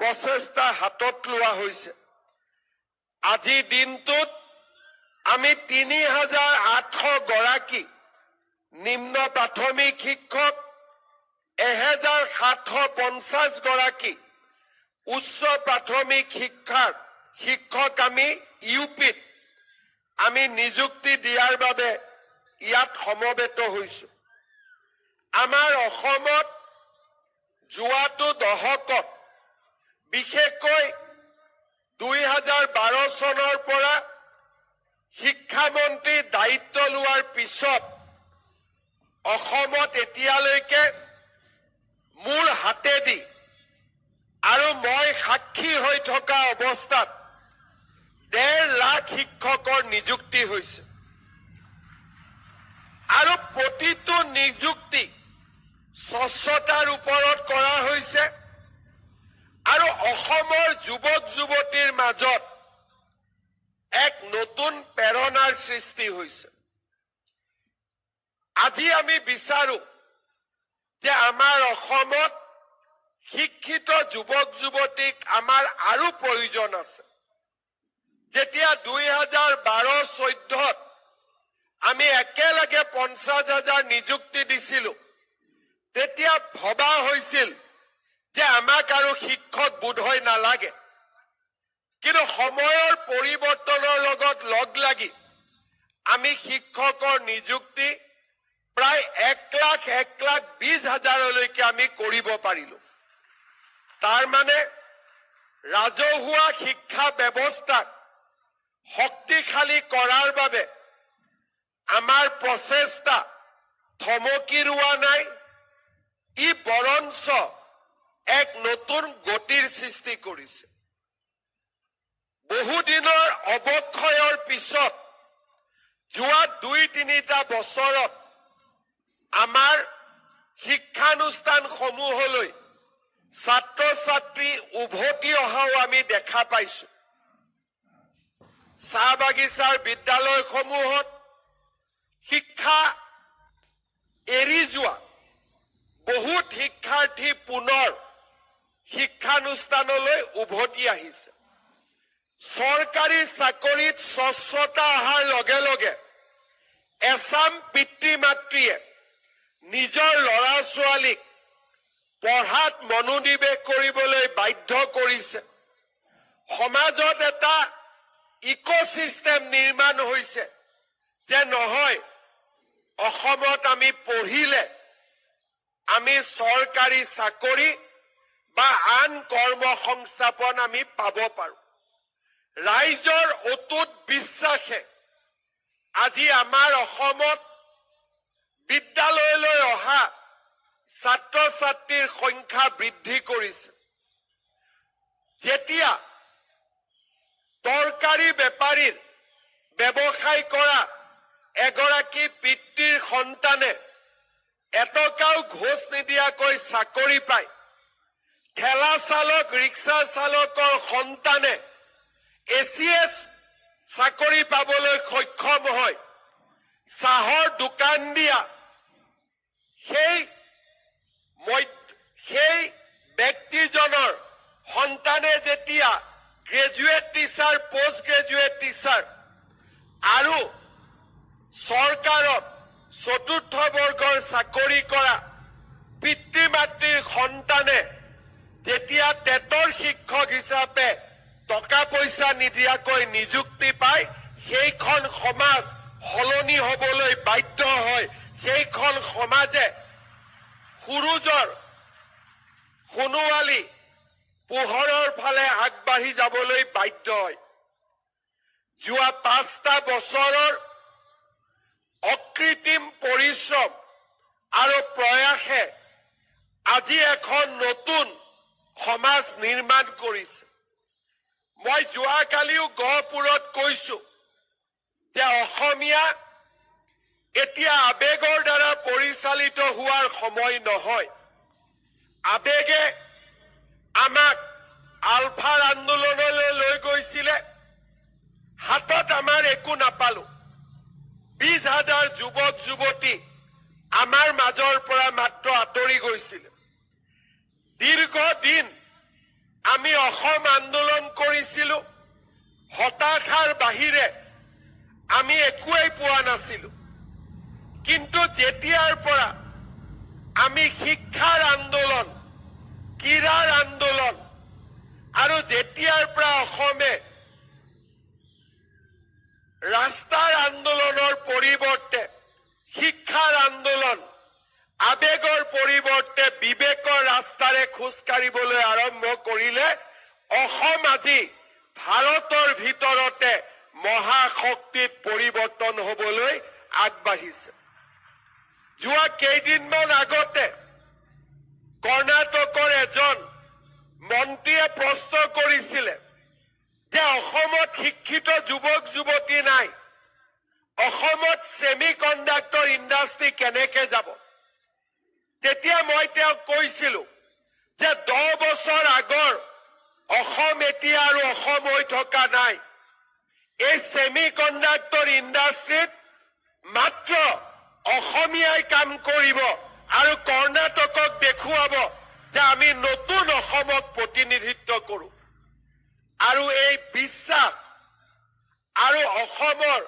প্ৰচেষ্টা হাতত লোৱা হৈছে। আজি দিনটোত আমি ৩,৮০০ গৰাকী নিম্ন প্ৰাথমিক শিক্ষক, ১,৭৫০ গৰাকী উচ্চ প্ৰাথমিক শিক্ষক আমি ইউপিত আমি নিযুক্তি দিয়াৰ বাবে ইয়াত সমবেত হৈছো। আমাৰ অসমত যোৱাটো দশকত বিশেষকৈ ২০১২ চনৰ পৰা শিক্ষামন্ত্ৰীৰ দায়িত্ব লোৱাৰ পিছত অসমত এতিয়ালৈকে মোৰ হাতেদি আৰু মই সাক্ষী হৈ থকা অৱস্থাত ১.৫ লাখ শিক্ষকৰ নিযুক্তি হৈছে আৰু প্ৰতিটো নিযুক্তি স্বচ্ছতাৰ ওপৰত কৰা হৈছে আৰু অসমৰ যুৱক যুৱতীৰ মাজত এক নতুন প্ৰেৰণাৰ সৃষ্টি হৈছে। আজি আমি বিচাৰো যে আমাৰ অসমত শিক্ষিত যুৱক যুৱতীক আমাৰ আৰু প্ৰয়োজন আছে। যেতিয়া ২০১২-১৪ত আমি একেলগে ৫০,০০০ নিযুক্তি দিছিলো, তেতিয়া ভবা হৈছিল যে আমাক আৰু শিক্ষক বোধহয় নালাগে। কিন্তু সময়ৰ পৰিৱৰ্তনৰ লগত লগ লাগি আমি শিক্ষকৰ নিযুক্তি প্ৰায় ১,২০,০০০লৈকে আমি কৰিব পাৰিলো। তাৰ মানে ৰাজহুৱা শিক্ষা ব্যৱস্থাক শক্তিশালী কৰাৰ বাবে আমাৰ প্ৰচেষ্টা থমকি ৰোৱা নাই, ই বৰঞ্চ এক নতুন গতিৰ সৃষ্টি কৰিছে। বহুদিনৰ অৱক্ষয়ৰ পিছত যোৱা ২-৩টা বছৰত আমাৰ শিক্ষানুষ্ঠানসমূহলৈ ছাত্ৰ ছাত্ৰী উভতি অহাও আমি দেখা পাইছো। চাহ বাগিচাৰ বিদ্যালয়সমূহত শিক্ষা এৰি যোৱা বহুত শিক্ষাৰ্থী পুনৰ শিক্ষানুষ্ঠানলৈ উভতি আহিছে। চৰকাৰী চাকৰিত স্বচ্ছতা অহাৰ লগে লগে এছাম পিতৃ মাতৃয়ে নিজৰ ল'ৰা ছোৱালীক পঢ়াত মনোনিৱেশ কৰিবলৈ বাধ্য কৰিছে। সমাজত এটা ইক'চিষ্টেম নিৰ্মাণ হৈছে যে নহয়, অসমত আমি পঢ়িলে আমি চৰকাৰী চাকৰি বা আন কৰ্ম সংস্থাপন আমি পাব পাৰো। ৰাইজৰ অটুট বিশ্বাসে আজি আমাৰ অসমত বিদ্যালয়লৈ অহা ছাত্ৰ ছাত্ৰীৰ সংখ্যা বৃদ্ধি কৰিছে। যেতিয়া তৰকাৰী বেপাৰীৰ ব্যৱসায় কৰা এগৰাকী পিতৃৰ সন্তানে এটকাও ঘোষ নিদিয়াকৈ চাকৰি পায়, ঠেলা চালক ৰিক্সা চালকৰ সন্তানে ACS চাকৰি পাবলৈ সক্ষম হয়, চাহৰ দোকান দিয়া সেই ব্যক্তিজনৰ সন্তানে যেতিয়া graduate teacher, post graduate teacher আৰু চৰকাৰত ৪ৰ্থ বৰ্গৰ চাকৰি কৰা পিতৃ মাতৃৰ সন্তানে যেতিয়া টেটৰ শিক্ষক হিচাপে টকা পইচা নিদিয়াকৈ নিযুক্তি পায়, সেইখন সমাজ সলনি হ'বলৈ বাধ্য হয়। সেইখন সমাজে সুৰুজৰ সোণোৱালী পোহৰৰ ফালে আগবাঢ়ি যাবলৈ বাধ্য হয়। যোৱা ৫টা বছৰৰ অকৃত্ৰিম পৰিশ্ৰম আৰু প্ৰয়াসে আজি এখন নতুন সমাজ নিৰ্মাণ কৰিছে। মই যোৱাকালিও গহপুৰত কৈছো যে অসমীয়া এতিয়া আবেগৰ দ্বাৰা পৰিচালিত হোৱাৰ সময় নহয়। আবেগে আমাক আলফাৰ আন্দোলনলৈ লৈ গৈছিলে, হাতত আমাৰ একো নাপালো। ২০,০০০ যুৱক যুৱতী আমাৰ মাজৰ পৰা মাত্ৰ আঁতৰি গৈছিলে। দীৰ্ঘদিন আমি অসম আন্দোলন কৰিছিলো হতাশাৰ বাহিৰে আমি একোৱেই পোৱা নাছিলো কিন্তু যেতিয়াৰ পৰা আমি শিক্ষাৰ আন্দোলন ক্ৰীড়াৰ আন্দোলন আৰু যেতিয়াৰ পৰা অসমে ৰাস্তাৰ আন্দোলনৰ পৰিৱৰ্তে শিক্ষাৰ আন্দোলন আবেগৰ পৰিৱৰ্তে বিবেকৰ ৰাস্তাৰে খোজ কাঢ়িবলৈ আৰম্ভ কৰিলে অসম আজি ভাৰতৰ ভিতৰতে মহাশক্তিত পৰিৱৰ্তন হ'বলৈ আগবাঢ়িছে যোৱা কেইদিনমান আগতে কৰ্ণাটকৰ এজন মন্ত্ৰীয়ে প্ৰশ্ন কৰিছিলে যে অসমত শিক্ষিত যুৱক যুৱতী নাই অসমত সেমিকণ্ডাক্টৰ ইণ্ডাষ্ট্ৰি কেনেকৈ যাব তেতিয়া মই তেওঁক কৈছিলো যে 10 বছৰ আগৰ অসম এতিয়া আৰু অসম হৈ থকা নাই এই সেমিকণ্ডাক্টৰ ইণ্ডাষ্ট্ৰিত মাত্ৰ অসমীয়াই কাম কৰিব আৰু কৰ্ণাটকক দেখুৱাব যে আমি নতুন অসমক প্ৰতিনিধিত্ব কৰো আৰু এই বিশ্বাস আৰু অসমৰ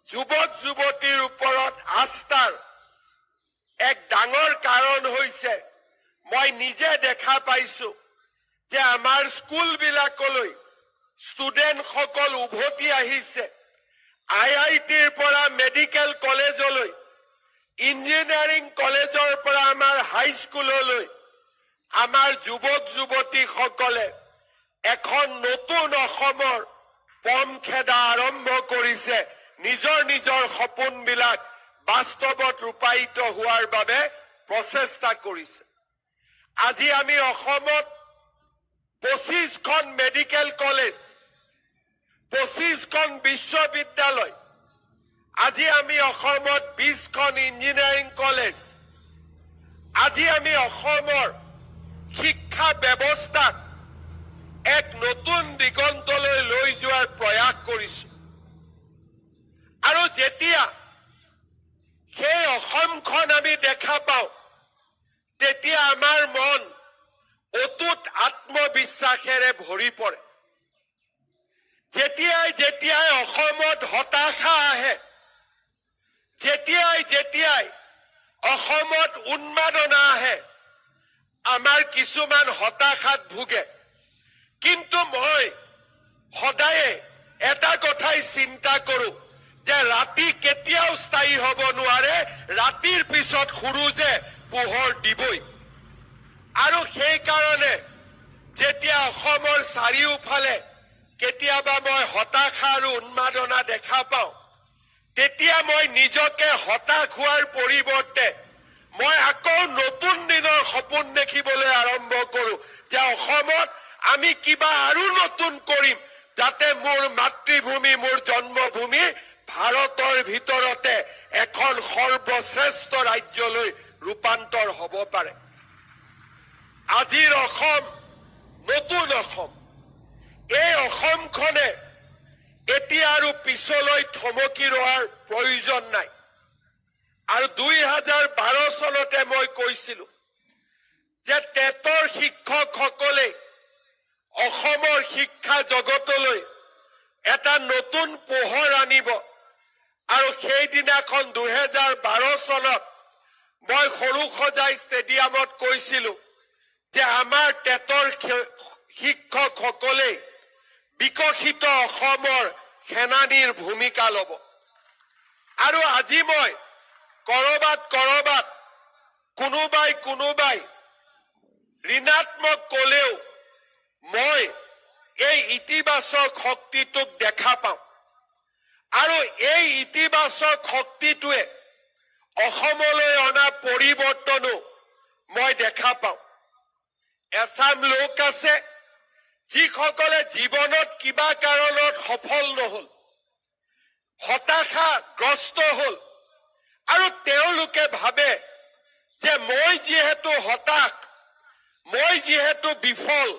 যুৱক যুৱতীৰ ওপৰত আস্থাৰ এক ডাঙৰ কাৰণ হৈছে মই নিজে দেখা পাইছো যে আমাৰ স্কুলবিলাকলৈ ষ্টুডেণ্ট সকল উভতি আহিছে IITৰ পৰা মেডিকেল কলেজলৈ ইঞ্জিনিয়াৰিং কলেজৰ পৰা আমাৰ হাই স্কুললৈ আমাৰ যুৱক যুৱতী সকলে এখন নতুন অসমৰ পম খেদা আৰম্ভ কৰিছে নিজৰ নিজৰ সপোনবিলাক বাস্তৱত ৰূপায়িত হোৱাৰ বাবে প্ৰচেষ্টা কৰিছে আজি আমি অসমত 25খন মেডিকেল কলেজ 25খন বিশ্ববিদ্যালয় আজি আমি অসমত 20খন ইঞ্জিনিয়াৰিং কলেজ আজি আমি অসমৰ শিক্ষা ব্যৱস্থাক এক নতুন দিগন্তলৈ লৈ যোৱাৰ প্ৰয়াস কৰিছো আৰু যেতিয়া সেই অসমখন আমি দেখা পাওঁ তেতিয়া আমাৰ মন অতুট আত্মবিশ্বাসেৰে ভৰি পৰে যেতিয়াই অসমত হতাশা আহে যেতিয়াই অসমত উন্মাদনা আহে আমাৰ কিছুমান হতাশাত ভুগে কিন্তু মই সদায় এটা কথাই চিন্তা কৰো যে ৰাতি কেতিয়াও স্থায়ী হ'ব নোৱাৰে ৰাতিৰ পিছত সূৰুজে পোহৰ দিবই আৰু সেই কাৰণে যেতিয়া অসমৰ চাৰিওফালে কেতিয়াবা মই হতাশা আৰু উন্মাদনা দেখা পাওঁ তেতিয়া মই নিজকে হতাশ হোৱাৰ পৰিৱৰ্তে মই আকৌ নতুন দিনৰ সপোন দেখিবলৈ আৰম্ভ কৰো যে অসমত আমি কিবা আৰু নতুন কৰিম যাতে মোৰ মাতৃভূমি মোৰ জন্মভূমি ভাৰতৰ ভিতৰতে এখন সৰ্বশ্ৰেষ্ঠ ৰাজ্যলৈ ৰূপান্তৰ হ'ব পাৰে আজিৰ অসম নতুন অসম এই অসমখনে এতিয়া আৰু পিছলৈ থমকি ৰোৱাৰ প্ৰয়োজন নাই আৰু 2012 চনতে মই কৈছিলো যে টেটৰ শিক্ষকসকলে অসমৰ শিক্ষা জগতলৈ এটা নতুন পোহৰ আনিব আৰু সেইদিনাখন 2012 চনত মই সৰুসজাই ষ্টেডিয়ামত কৈছিলো যে আমাৰ টেটৰ শিক্ষকসকলে বিকশিত অসমৰ সেনানীৰ ভূমিকা ল'ব আৰু আজি মই কৰবাত কোনোবাই ঋণাত্মক কলেও মই এই ইতিবাচক শক্তিটোক দেখা পাওঁ আৰু এই ইতিবাচক শক্তিটোৱে অসমলৈ অনা পৰিৱৰ্তনো মই দেখা পাওঁ এছাম লোক আছে যিসকলে জীৱনত কিবা কাৰণত সফল নহল হতাশাগ্ৰস্ত হল আৰু তেওঁলোকে ভাবে যে মই যিহেতু হতাশ মই যিহেতু বিফল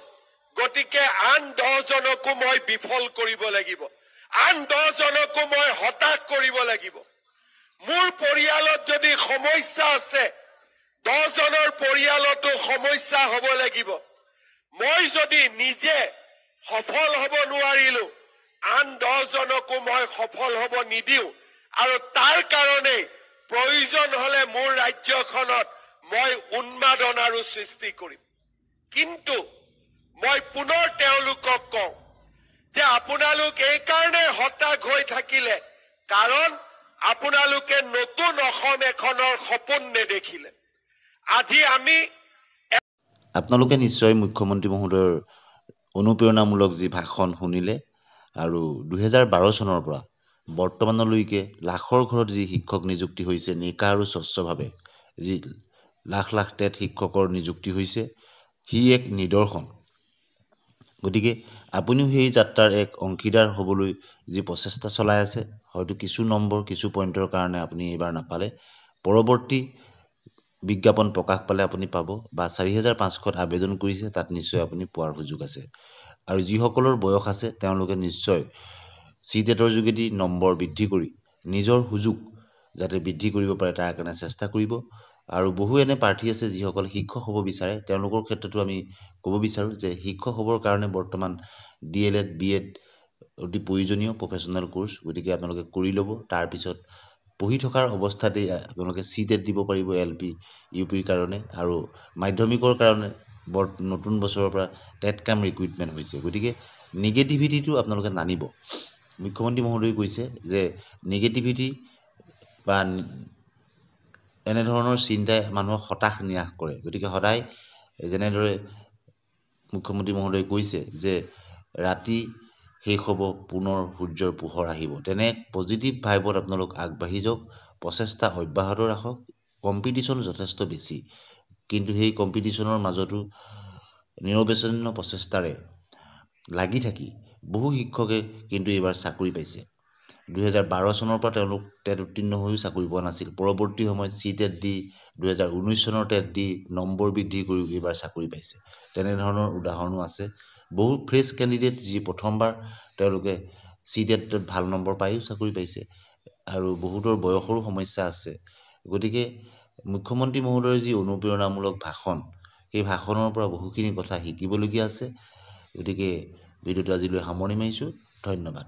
গতিকে আন 10 জনকো মই বিফল কৰিব লাগিব আন 10 জনকো মই হতাশ কৰিব লাগিব মোৰ পৰিয়ালত যদি সমস্যা আছে 10 জনৰ পৰিয়ালতো সমস্যা হ'ব লাগিব মই যদি নিজে সফল হ'ব নোৱাৰিলো, আন 10 জনকো মই সফল হ'ব নিদিওঁ, আৰু তাৰ কাৰণে প্ৰয়োজন হলে মোৰ ৰাজ্যখনত মই উন্মাদনাৰো সৃষ্টি কৰিম। কিন্তু মই পুনৰ তেওঁলোকক কওঁ যে আপোনালোক এই কাৰণে হতাশ হৈ থাকিলে কাৰণ আপোনালোকে নতুন অসম এখনৰ সপোন নেদেখিলে। আজি আমি আপোনালোকে নিশ্চয় মুখ্যমন্ত্ৰী মহোদয়ৰ অনুপ্ৰেৰণামূলক যি ভাষণ শুনিলে, আৰু 2012 চনৰ পৰা বৰ্তমানলৈকে লাখৰ ঘৰত যি শিক্ষক নিযুক্তি হৈছে, নিকা আৰু স্বচ্ছভাৱে যি লাখ লাখ টেট শিক্ষকৰ নিযুক্তি হৈছে, সি এক নিদৰ্শন। গতিকে আপুনিও সেই যাত্ৰাৰ এক অংশীদাৰ হ'বলৈ যি প্ৰচেষ্টা চলাই আছে, হয়তো কিছু নম্বৰ কিছু পইণ্টৰ কাৰণে আপুনি এইবাৰ নাপালে, পৰৱৰ্তী বিজ্ঞাপন প্ৰকাশ পালে আপুনি পাব, বা 4500ত আবেদন কৰিছে তাত নিশ্চয় আপুনি পোৱাৰ সুযোগ আছে। আৰু যিসকলৰ বয়স আছে তেওঁলোকে নিশ্চয় CTET-ৰ যোগেদি নম্বৰ বৃদ্ধি কৰি নিজৰ সুযোগ যাতে বৃদ্ধি কৰিব পাৰে তাৰ কাৰণে চেষ্টা কৰিব। আৰু বহু এনে প্ৰাৰ্থী আছে যিসকল শিক্ষক হ'ব বিচাৰে, তেওঁলোকৰ ক্ষেত্ৰতো আমি ক'ব বিচাৰোঁ যে শিক্ষক হ'বৰ কাৰণে বৰ্তমান DLED BEd অতি প্ৰয়োজনীয় প্ৰফেশ্যনেল কোৰ্চ। গতিকে আপোনালোকে কৰি ল'ব। তাৰপিছত পঢ়ি থকাৰ অৱস্থাতেই আপোনালোকে CTET দিব পাৰিব LP UPৰ কাৰণে, আৰু মাধ্যমিকৰ কাৰণে নতুন বছৰৰ পৰা টেট কাম ৰিক্ৰুইটমেণ্ট হৈছে। গতিকে নিগেটিভিটিটো আপোনালোকে নানিব। মুখ্যমন্ত্ৰী মহোদয়ে কৈছে যে নিগেটিভিটি বা এনেধৰণৰ চিন্তাই মানুহক হতাশ নিৰাশ কৰে। গতিকে সদায় যেনেদৰে মুখ্যমন্ত্ৰী মহোদয়ে কৈছে যে ৰাতি শেষ হ'ব, পুনৰ সূৰ্যৰ পোহৰ আহিব, তেনে পজিটিভ ভাইবত আপোনালোক আগবাঢ়ি যাওক, প্ৰচেষ্টা অব্যাহত ৰাখক। কম্পিটিশ্যন যথেষ্ট বেছি, কিন্তু সেই কম্পিটিশ্যনৰ মাজতো নিৰৱচ্ছিন্ন প্ৰচেষ্টাৰে লাগি থাকি বহু শিক্ষকে কিন্তু এইবাৰ চাকৰি পাইছে। 2012 চনৰ পৰা তেওঁলোক টেট উত্তীৰ্ণ হৈও চাকৰি পোৱা নাছিল। পৰৱৰ্তী সময়ত CTET দি 2019 চনৰ টেট দি নম্বৰ বৃদ্ধি কৰি এইবাৰ চাকৰি পাইছে। তেনেধৰণৰ উদাহৰণো আছে। বহু ফ্ৰেছ কেণ্ডিডেট যি প্ৰথমবাৰ তেওঁলোকে CTET-ত ভাল নম্বৰ পায়ো চাকৰি পাইছে, আৰু বহুতৰ বয়সৰো সমস্যা আছে। গতিকে মুখ্যমন্ত্ৰী মহোদয়ৰ যি অনুপ্ৰেৰণামূলক ভাষণ, সেই ভাষণৰ পৰা বহুখিনি কথা শিকিবলগীয়া আছে। গতিকে ভিডিঅ'টো আজিলৈ সামৰণি মাৰিছোঁ। ধন্যবাদ।